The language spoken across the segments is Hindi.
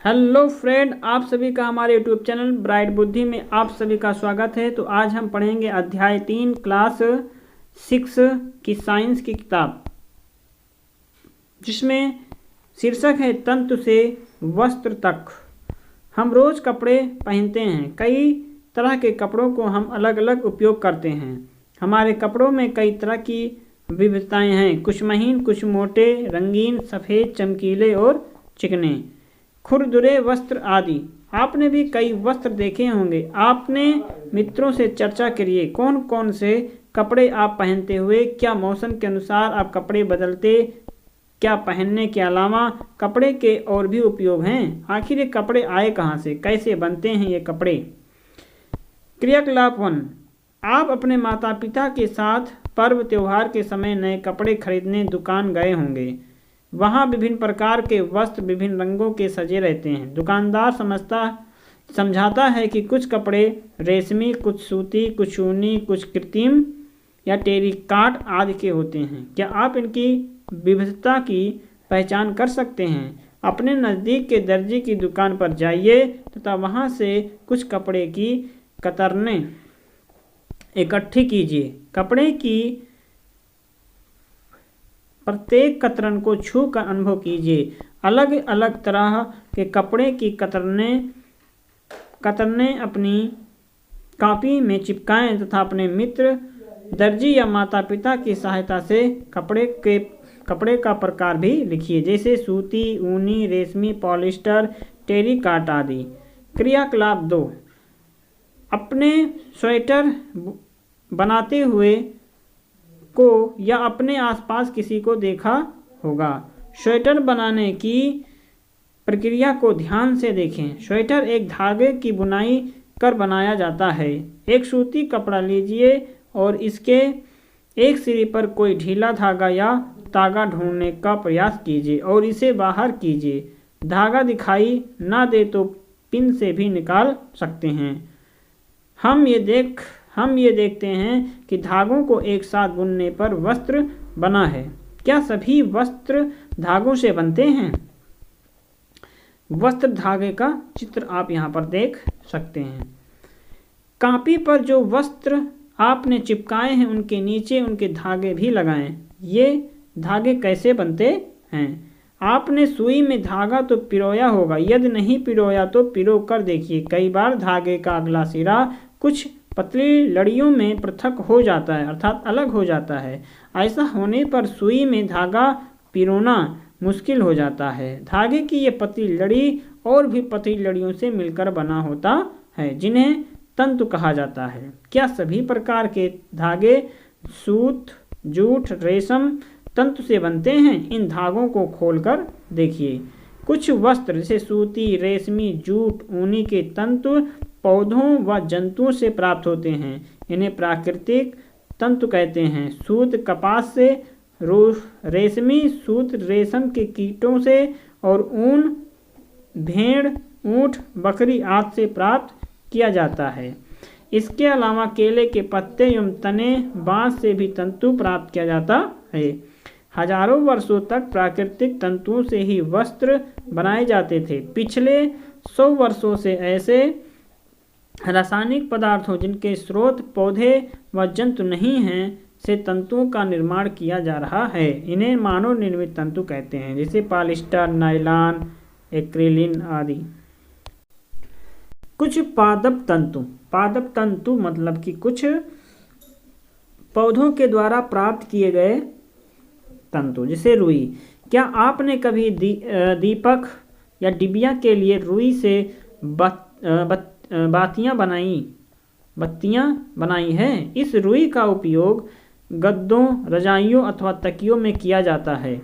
हेलो फ्रेंड, आप सभी का हमारे यूट्यूब चैनल ब्राइट बुद्धि में आप सभी का स्वागत है। तो आज हम पढ़ेंगे अध्याय 3 क्लास 6 की साइंस की किताब, जिसमें शीर्षक है तंतु से वस्त्र तक। हम रोज़ कपड़े पहनते हैं। कई तरह के कपड़ों को हम अलग अलग उपयोग करते हैं। हमारे कपड़ों में कई तरह की विविधताएं हैं, कुछ महीन, कुछ मोटे, रंगीन, सफ़ेद, चमकीले और चिकने, खुरदुरे वस्त्र आदि। आपने भी कई वस्त्र देखे होंगे। आपने मित्रों से चर्चा करिए कौन कौन से कपड़े आप पहनते हुए, क्या मौसम के अनुसार आप कपड़े बदलते, क्या पहनने के अलावा कपड़े के और भी उपयोग हैं, आखिर ये कपड़े आए कहाँ से, कैसे बनते हैं ये कपड़े। क्रियाकलाप 1। आप अपने माता पिता के साथ पर्व त्योहार के समय नए कपड़े खरीदने दुकान गए होंगे। वहाँ विभिन्न प्रकार के वस्त्र विभिन्न रंगों के सजे रहते हैं। दुकानदार समझाता है कि कुछ कपड़े रेशमी, कुछ सूती, कुछ ऊनी, कुछ कृत्रिम या टेरिकॉट आदि के होते हैं। क्या आप इनकी विविधता की पहचान कर सकते हैं? अपने नज़दीक के दर्जी की दुकान पर जाइए तथा वहाँ से कुछ कपड़े की कतरनें इकट्ठी कीजिए। कपड़े की प्रत्येक कतरन को छू कर अनुभव कीजिए। अलग अलग तरह के कपड़े की कतरनें अपनी कॉपी में चिपकाएं तथा अपने मित्र, दर्जी या माता पिता की सहायता से कपड़े का प्रकार भी लिखिए, जैसे सूती, ऊनी, रेशमी, पॉलिस्टर, टेरिकॉट आदि। क्रियाकलाप 2। अपने स्वेटर बनाते हुए को या अपने आसपास किसी को देखा होगा। स्वेटर बनाने की प्रक्रिया को ध्यान से देखें। स्वेटर एक धागे की बुनाई कर बनाया जाता है। एक सूती कपड़ा लीजिए और इसके एक सिरे पर कोई ढीला धागा या तागा ढूंढने का प्रयास कीजिए और इसे बाहर कीजिए। धागा दिखाई ना दे तो पिन से भी निकाल सकते हैं। हम ये देखते हैं कि धागों को एक साथ बुनने पर वस्त्र बना है। क्या सभी वस्त्र धागों से बनते हैं? वस्त्र धागे का चित्र आप यहाँ पर देख सकते हैं। कॉपी पर जो वस्त्र आपने चिपकाए हैं उनके नीचे उनके धागे भी लगाएं। ये धागे कैसे बनते हैं? आपने सुई में धागा तो पिरोया होगा, यदि नहीं पिरोया तो पिरो कर देखिए। कई बार धागे का अगला सिरा कुछ पतली लड़ियों में पृथक हो जाता है, अर्थात अलग हो जाता है। ऐसा होने पर सुई में धागा पिरोना मुश्किल हो जाता है। धागे की ये पतली लड़ी और भी पतली लड़ियों से मिलकर बना होता है, जिन्हें तंतु कहा जाता है। क्या सभी प्रकार के धागे सूत, जूट, रेशम तंतु से बनते हैं? इन धागों को खोलकर देखिए। कुछ वस्त्र जैसे सूती, रेशमी, जूट, ऊनी के तंतु पौधों व जंतुओं से प्राप्त होते हैं। इन्हें प्राकृतिक तंतु कहते हैं। सूत कपास से, रेशमी सूत रेशम के कीटों से और ऊन भेड़, ऊंट, बकरी आदि से प्राप्त किया जाता है। इसके अलावा केले के पत्ते एवं तने, बांस से भी तंतु प्राप्त किया जाता है। हजारों वर्षों तक प्राकृतिक तंतुओं से ही वस्त्र बनाए जाते थे। पिछले 100 वर्षों से ऐसे रासायनिक पदार्थों जिनके स्रोत पौधे व जंतु नहीं हैं से तंतुओं का निर्माण किया जा रहा है। इन्हें मानव निर्मित तंतु कहते हैं, जैसे पॉलिस्टर, नायलॉन, एक्रिलिन आदि। कुछ पादप तंतु मतलब कि कुछ पौधों के द्वारा प्राप्त किए गए तंतु, जैसे रुई। क्या आपने कभी दीपक या डिबिया के लिए रुई से बत्तियां बनाई हैं? इस रुई का उपयोग गद्दों, रजाइयों अथवा तकियों में किया जाता है।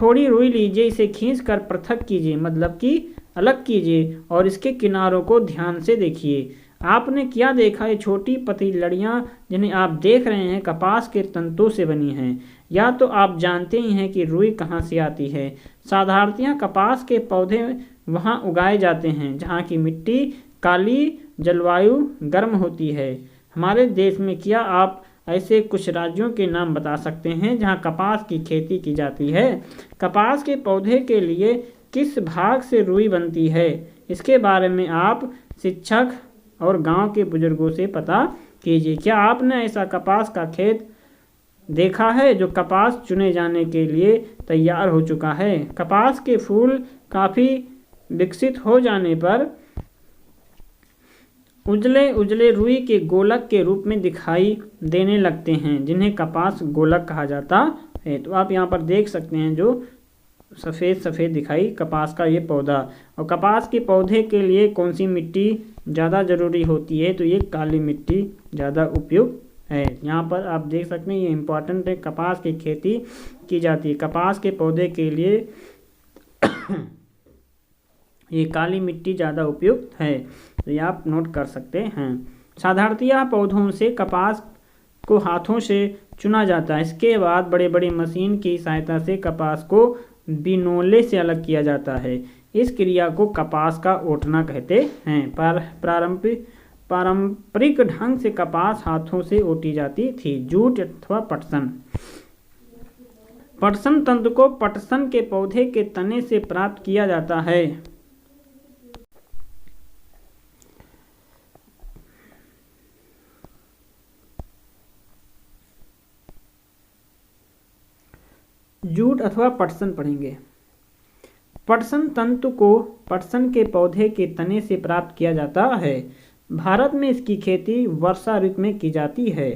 थोड़ी रुई लीजिए, इसे खींचकर पृथक कीजिए, मतलब कि अलग कीजिए और इसके किनारों को ध्यान से देखिए। आपने क्या देखा? ये छोटी पतली लड़ियां जिन्हें आप देख रहे हैं कपास के तंतुओं से बनी हैं। या तो आप जानते ही हैं कि रुई कहाँ से आती है। साधारणतः कपास के पौधे वहाँ उगाए जाते हैं जहाँ की मिट्टी काली, जलवायु गर्म होती है। हमारे देश में क्या आप ऐसे कुछ राज्यों के नाम बता सकते हैं जहाँ कपास की खेती की जाती है? कपास के पौधे के लिए किस भाग से रुई बनती है, इसके बारे में आप शिक्षक और गांव के बुजुर्गों से पता कीजिए। क्या आपने ऐसा कपास का खेत देखा है जो कपास चुने जाने के लिए तैयार हो चुका है? कपास के फूल काफ़ी विकसित हो जाने पर उजले उजले रुई के गोलक के रूप में दिखाई देने लगते हैं, जिन्हें कपास गोलक कहा जाता है। तो आप यहाँ पर देख सकते हैं जो सफ़ेद सफ़ेद दिखाई कपास का ये पौधा। और कपास के पौधे के लिए कौन सी मिट्टी ज़्यादा ज़रूरी होती है? तो ये काली मिट्टी ज़्यादा उपयुक्त है। यहाँ पर आप देख सकते हैं ये इम्पॉर्टेंट है, कपास की खेती की जाती है। कपास के पौधे के लिए ये काली मिट्टी ज़्यादा उपयुक्त है, तो ये आप नोट कर सकते हैं। साधारणतया पौधों से कपास को हाथों से चुना जाता है। इसके बाद बड़े बड़े मशीन की सहायता से कपास को बिनोले से अलग किया जाता है। इस क्रिया को कपास का ओटना कहते हैं। पारंपरिक ढंग से कपास हाथों से ओटी जाती थी। जूट अथवा पटसन। पटसन तंतु को पटसन के पौधे के तने से प्राप्त किया जाता है। जूट अथवा पटसन पढ़ेंगे। पटसन तंतु को पटसन के पौधे के तने से प्राप्त किया जाता है। भारत में इसकी खेती वर्षा ऋतु में की जाती है।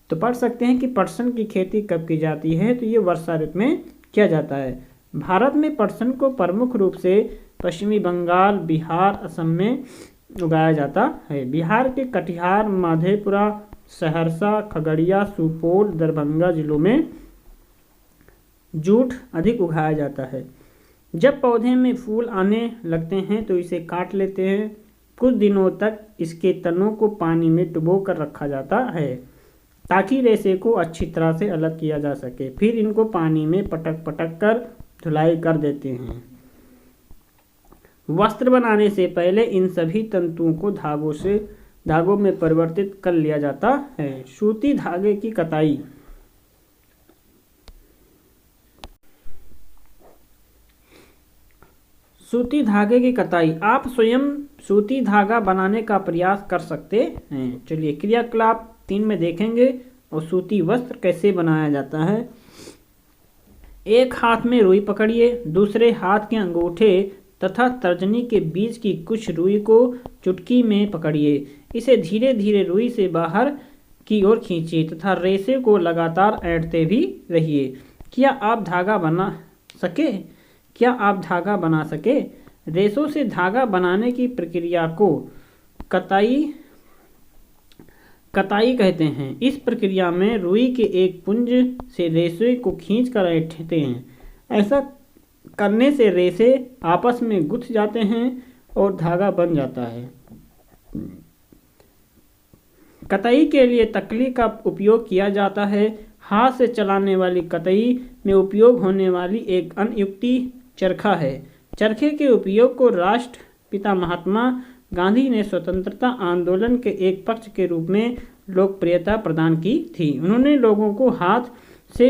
तो पढ़ सकते हैं कि पटसन की खेती कब की जाती है, तो ये वर्षा ऋतु में किया जाता है। भारत में पटसन को प्रमुख रूप से पश्चिमी बंगाल, बिहार, असम में उगाया जाता है। बिहार के कटिहार, मधेपुरा, सहरसा, खगड़िया, सुपौल, दरभंगा जिलों में जूट अधिक उगाया जाता है। जब पौधे में फूल आने लगते हैं तो इसे काट लेते हैं। कुछ दिनों तक इसके तनों को पानी में डुबो कर रखा जाता है ताकि रेशे को अच्छी तरह से अलग किया जा सके। फिर इनको पानी में पटक पटक कर धुलाई कर देते हैं। वस्त्र बनाने से पहले इन सभी तंतुओं को धागों में परिवर्तित कर लिया जाता है। सूती धागे की कताई। सूती धागे की कताई। आप स्वयं सूती धागा बनाने का प्रयास कर सकते हैं। चलिए क्रियाकलाप 3 में देखेंगे और सूती वस्त्र कैसे बनाया जाता है। एक हाथ में रुई पकड़िए, दूसरे हाथ के अंगूठे तथा तर्जनी के बीच की कुछ रुई को चुटकी में पकड़िए। इसे धीरे धीरे रुई से बाहर की ओर खींचिए तथा रेशे को लगातार ऐंठते भी रहिए। क्या आप धागा बना सके? रेशों से धागा बनाने की प्रक्रिया को कताई कहते हैं। इस प्रक्रिया में रुई के एक पुंज से रेशे को खींचकर ऐंठते हैं। ऐसा करने से रेशे आपस में गुंथ जाते हैं और धागा बन जाता है। कताई के लिए तकली का उपयोग किया जाता है। हाथ से चलाने वाली कताई में उपयोग होने वाली एक अन्य युक्ति चरखा है। चरखे के उपयोग को राष्ट्रपिता महात्मा गांधी ने स्वतंत्रता आंदोलन के एक पक्ष के रूप में लोकप्रियता प्रदान की थी। उन्होंने लोगों को हाथ से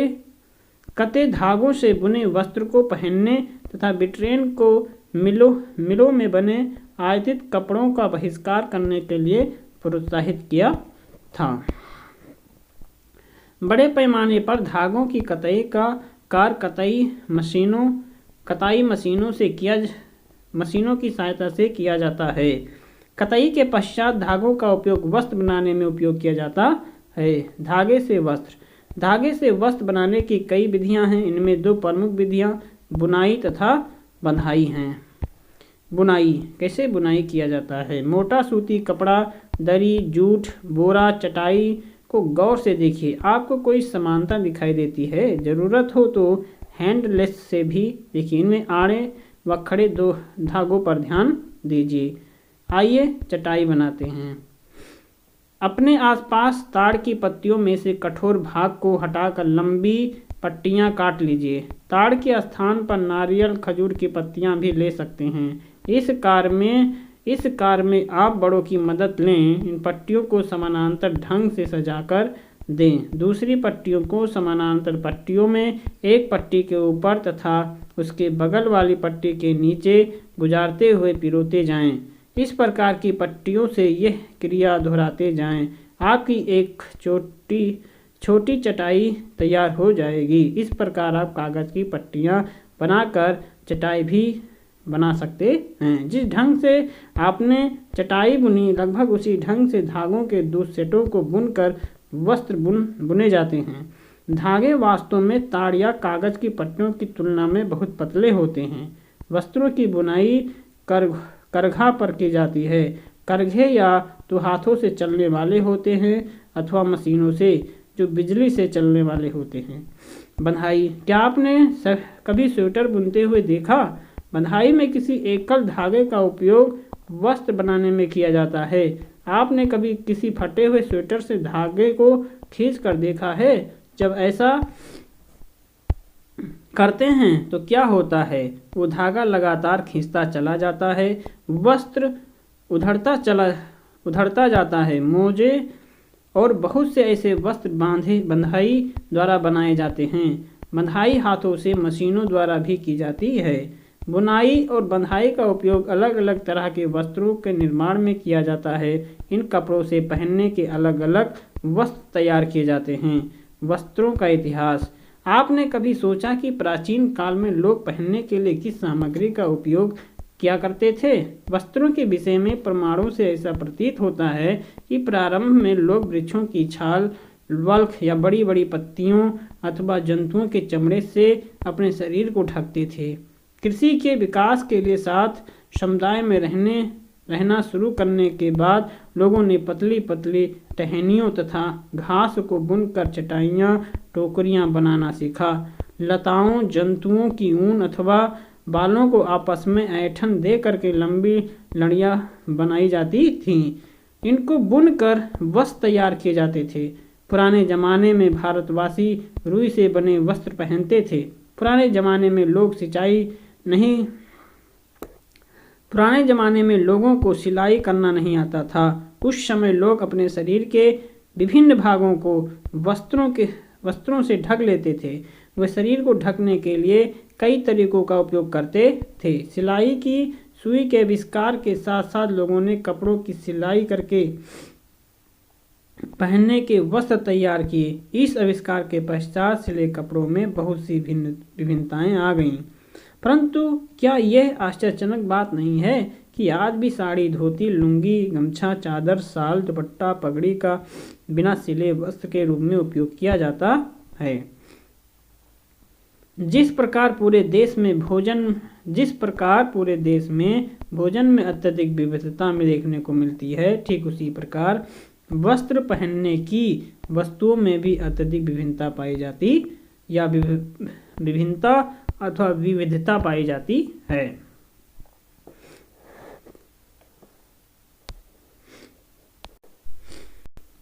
कते धागों से बुने वस्त्र को पहनने तथा ब्रिटेन को मिलों में बने आयातित कपड़ों का बहिष्कार करने के लिए प्रोत्साहित किया था। बड़े पैमाने पर धागों की कताई का कार्य कताई मशीनों की सहायता से किया जाता है। कताई के पश्चात धागों का उपयोग वस्त्र बनाने में उपयोग किया जाता है। धागे से वस्त्र बनाने की कई विधियां हैं। इनमें 2 प्रमुख विधियां बुनाई तथा बंधाई हैं। बुनाई। कैसे बुनाई किया जाता है? मोटा सूती कपड़ा, दरी, जूट, बोरा, चटाई को गौर से देखिए। आपको कोई समानता दिखाई देती है? जरूरत हो तो हैंडलेस से भी देखिए। इनमें आड़े व खड़े 2 धागों पर ध्यान दीजिए। आइए चटाई बनाते हैं। अपने आसपास ताड़ की पत्तियों में से कठोर भाग को हटाकर लंबी पट्टियां काट लीजिए। ताड़ के स्थान पर नारियल, खजूर की पत्तियां भी ले सकते हैं। इस कार्य में आप बड़ों की मदद लें। इन पट्टियों को समानांतर ढंग से सजाकर दें। दूसरी पट्टियों को समानांतर पट्टियों में एक पट्टी के ऊपर तथा उसके बगल वाली पट्टी के नीचे गुजारते हुए पिरोते जाएं। इस प्रकार की पट्टियों से यह क्रिया दोहराते जाएं। आपकी एक छोटी चटाई तैयार हो जाएगी। इस प्रकार आप कागज़ की पट्टियाँ बनाकर चटाई भी बना सकते हैं। जिस ढंग से आपने चटाई बुनी, लगभग उसी ढंग से धागों के 2 सेटों को बुनकर वस्त्र बुने जाते हैं। धागे वास्तव में ताड़ या कागज़ की पट्टियों की तुलना में बहुत पतले होते हैं। वस्त्रों की बुनाई करघा पर की जाती है। करघे या तो हाथों से चलने वाले होते हैं अथवा मशीनों से जो बिजली से चलने वाले होते हैं। बंधाई, क्या आपने कभी स्वेटर बुनते हुए देखा? बंधाई में किसी एकल धागे का उपयोग वस्त्र बनाने में किया जाता है। आपने कभी किसी फटे हुए स्वेटर से धागे को खींच कर देखा है? जब ऐसा करते हैं तो क्या होता है? वो धागा लगातार खींचता चला जाता है, वस्त्र उधड़ता जाता है। मोजे और बहुत से ऐसे वस्त्र बंधाई द्वारा बनाए जाते हैं। बंधाई हाथों से मशीनों द्वारा भी की जाती है। बुनाई और बंधाई का उपयोग अलग अलग तरह के वस्त्रों के निर्माण में किया जाता है। इन कपड़ों से पहनने के अलग अलग वस्त्र तैयार किए जाते हैं। वस्त्रों का इतिहास, आपने कभी सोचा कि प्राचीन काल में लोग पहनने के लिए किस सामग्री का उपयोग किया करते थे? वस्त्रों के विषय में प्रमाणों से ऐसा प्रतीत होता है कि प्रारंभ में लोग वृक्षों की छाल, वल्क या बड़ी बड़ी पत्तियों अथवा जंतुओं के चमड़े से अपने शरीर को ढकते थे। कृषि के विकास के लिए साथ समुदाय में रहना शुरू करने के बाद लोगों ने पतली पतली टहनियों तथा घास को बुनकर चटाइयाँ, टोकरियाँ बनाना सीखा। लताओं, जंतुओं की ऊन अथवा बालों को आपस में ऐंठन दे करके लंबी लड़ियाँ बनाई जाती थीं। इनको बुनकर वस्त्र तैयार किए जाते थे। पुराने ज़माने में भारतवासी रुई से बने वस्त्र पहनते थे। पुराने ज़माने में लोगों को सिलाई करना नहीं आता था। उस समय लोग अपने शरीर के विभिन्न भागों को वस्त्रों से ढक लेते थे। वे शरीर को ढकने के लिए कई तरीकों का उपयोग करते थे। सिलाई की सुई के आविष्कार के साथ साथ लोगों ने कपड़ों की सिलाई करके पहनने के वस्त्र तैयार किए। इस आविष्कार के पश्चात सिले कपड़ों में बहुत सी विभिन्नताएं आ गईं। परंतु क्या यह आश्चर्यजनक बात नहीं है कि आज भी साड़ी, धोती, लुंगी, गमछा, चादर, शाल, दुपट्टा, पगड़ी का बिना सिले वस्त्र के रूप में उपयोग किया जाता है। जिस प्रकार पूरे देश में भोजन में अत्यधिक विविधता में देखने को मिलती है, ठीक उसी प्रकार वस्त्र पहनने की वस्तुओं में भी अत्यधिक विभिन्नता पाई जाती या विभिन्नता अथवा विविधता पाई जाती है।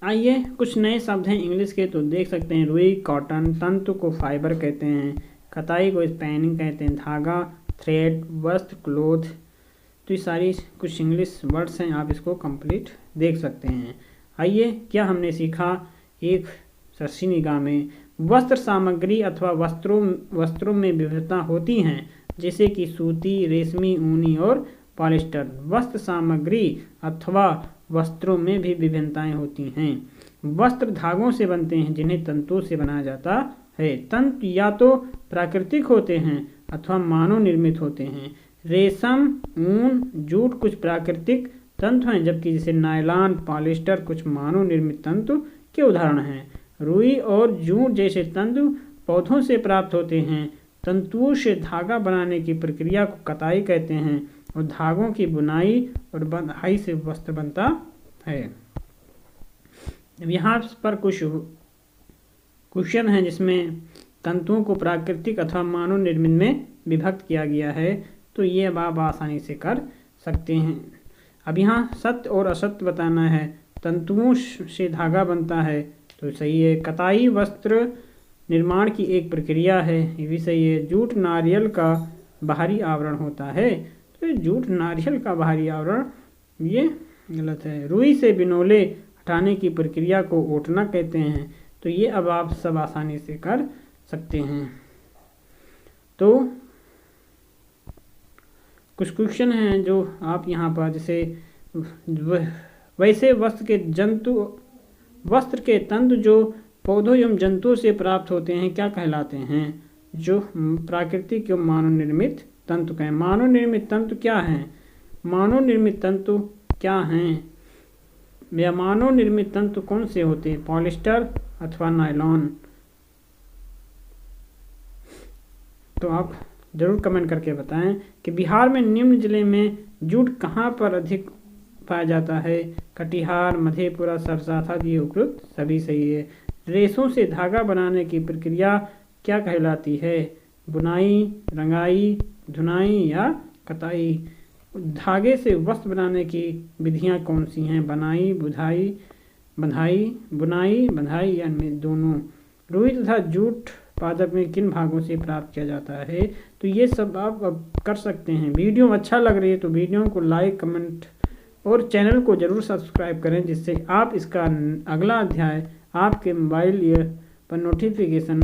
आइए कुछ नए शब्द हैं इंग्लिश के तो देख सकते हैं। रुई, कॉटन, तंतु को फाइबर कहते हैं, कताई को स्पैनिंग कहते हैं, धागा, थ्रेड, वस्त्र, क्लोथ। तो ये सारी कुछ इंग्लिश वर्ड्स हैं, आप इसको कंप्लीट देख सकते हैं। आइए, क्या हमने सीखा एक सरसी निगाह में? वस्त्र सामग्री अथवा वस्त्रों में विविधता होती हैं, जैसे कि सूती, रेशमी, ऊनी और पॉलिस्टर। वस्त्र सामग्री अथवा वस्त्रों में भी विभिन्नताएं होती हैं। वस्त्र धागों से बनते हैं जिन्हें तंतुओं से बनाया जाता है। तंतु या तो प्राकृतिक होते हैं अथवा मानव निर्मित होते हैं। रेशम, ऊन, जूट कुछ प्राकृतिक तंतु हैं, जबकि जैसे नायलॉन, पॉलिस्टर कुछ मानव निर्मित तंतु के उदाहरण हैं। रुई और जूट जैसे तंतु पौधों से प्राप्त होते हैं। तंतुओं से धागा बनाने की प्रक्रिया को कताई कहते हैं और धागों की बुनाई और बंधाई से वस्त्र बनता है। यहाँ पर कुछ क्वेश्चन हैं जिसमें तंतुओं को प्राकृतिक अथवा मानव निर्मित में विभक्त किया गया है, तो ये अब आप आसानी से कर सकते हैं। अब यहाँ सत्य और असत्य बताना है। तंतुओं से धागा बनता है तो सही है। कताई वस्त्र निर्माण की एक प्रक्रिया है, ये भी सही है। जूट नारियल का बाहरी आवरण होता है, तो जूट नारियल का बाहरी आवरण ये गलत है। रुई से बिनोले हटाने की प्रक्रिया को ओटना कहते हैं, तो ये अब आप सब आसानी से कर सकते हैं। तो कुछ क्वेश्चन हैं जो आप यहाँ पर जैसे वैसे वस्त्र के तंतु जो पौधों एवं जंतुओं से प्राप्त होते हैं क्या कहलाते हैं? जो प्राकृतिक एवं मानव निर्मित तंतु कहें। मानव निर्मित तंतु क्या हैं? मानव निर्मित तंतु क्या हैं या मानव निर्मित तंतु कौन से होते हैं? पॉलिस्टर अथवा नायलॉन? तो आप जरूर कमेंट करके बताएं कि बिहार में निम्न जिले में जूट कहाँ पर अधिक पाया जाता है? कटिहार, मधेपुरा, सरसा था ये उपयुक्त सभी सही है। रेशों से धागा बनाने की प्रक्रिया क्या कहलाती है? बुनाई, रंगाई, धुनाई या कताई? धागे से वस्त्र बनाने की विधियां कौन सी हैं? बनाई, बुनाई, बंधाई या दोनों? रुई तथा जूट पादप में किन भागों से प्राप्त किया जाता है? तो ये सब आप अब कर सकते हैं। वीडियो अच्छा लग रही है तो वीडियो को लाइक, कमेंट और चैनल को ज़रूर सब्सक्राइब करें, जिससे आप इसका अगला अध्याय आपके मोबाइल पर नोटिफिकेशन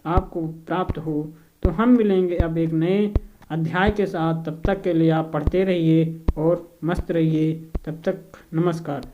आपको प्राप्त हो। तो हम मिलेंगे अब एक नए अध्याय के साथ। तब तक के लिए आप पढ़ते रहिए और मस्त रहिए। तब तक नमस्कार।